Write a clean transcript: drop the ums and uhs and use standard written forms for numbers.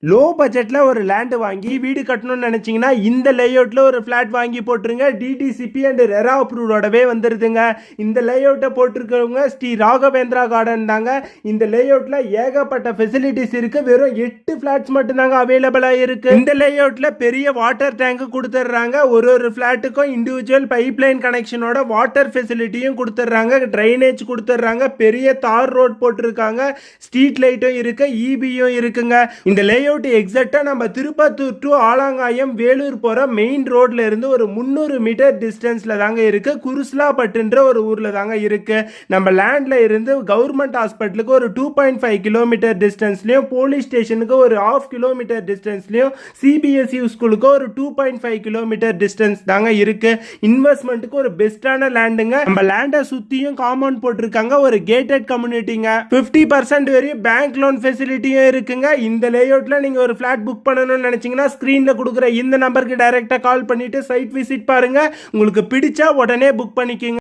Low பட்ஜெட்டில் ஒரு land வாங்கி வீடு கட்டணும்னு நினச்சிங்கன்னா இந்த லேஅவுட்டில் ஒரு ஃப்ளாட் வாங்கி போட்டுருங்க. டிடிசிபி அண்ட் ரெரா அப்ரூவோடவே வந்துடுதுங்க. இந்த லேஅவுட்டை போட்டிருக்கவங்க ஸ்ரீ ராகவேந்திரா கார்டன் தாங்க. இந்த லேஅவுட்டில் ஏகப்பட்ட ஃபெசிலிட்டிஸ் இருக்குது. வெறும் 8 ஃப்ளாட்ஸ் மட்டும்தாங்க அவைலபிளாக இருக்குது. இந்த லேஅவுட்டில் பெரிய வாட்டர் டேங்க் கொடுத்துட்றாங்க. ஒரு ஃப்ளாட்டுக்கும் இண்டிவிஜுவல் பைப் லைன் கனெக்ஷனோட வாட்டர் ஃபெசிலிட்டியும் கொடுத்துட்றாங்க. ட்ரைனேஜ் கொடுத்துட்றாங்க. பெரிய தார் ரோட் போட்டிருக்காங்க. ஸ்ட்ரீட் லைட்டும் இருக்குது. இபியும் இருக்குங்க. இந்த லேஅவுட் எக்ஸாக்ட்டா நம்ம திருப்பத்தூர் டு ஆலாங்காயம் வேலூர் போற மெயின் ரோட்ல இருந்து ஒரு 300 மீட்டர் டிஸ்டன்ஸ்ல தாங்க இருக்கு. குருஸ்லாபட்டுன்ற ஒரு ஊர்ல தாங்க இருக்கு. நம்ம லேண்ட்ல இருந்து கவர்மெண்ட் ஹாஸ்பிட்டலுக்கு ஒரு 2.5 கிலோமீட்டர் டிஸ்டன்ஸ்லயும், போலீஸ் ஸ்டேஷனுக்கு ஒரு 1/2 கிலோமீட்டர் டிஸ்டன்ஸ்லயும், சிபிஎஸ்இ ஸ்கூலுக்கு ஒரு 2.5 கிலோமீட்டர் டிஸ்டன்ஸ் தாங்க இருக்கு. இன்வெஸ்ட்மெண்ட்டுக்கு ஒரு பெஸ்டான லேண்டுங்க. நம்ம லேண்டை சுத்தியும் காம்பவுண்ட் போட்டிருக்காங்க. ஒரு கேட்டட் கம்யூனிட்டிங்க. 50% வரையும் பேங்க் லோன் ஃபெசிலிட்டியும் இருக்குங்க. இந்த லேஅவுட்ல நீங்க ஒரு ஃபிளாட் புக் பண்ணணும்னு நினைச்சீங்கன்னா ஸ்கிரீன்ல கொடுக்குற இந்த நம்பருக்கு டைரக்டா கால் பண்ணிட்டு சைட் விசிட் பாருங்க. உங்களுக்கு பிடிச்சா உடனே புக் பண்ணிக்கங்க.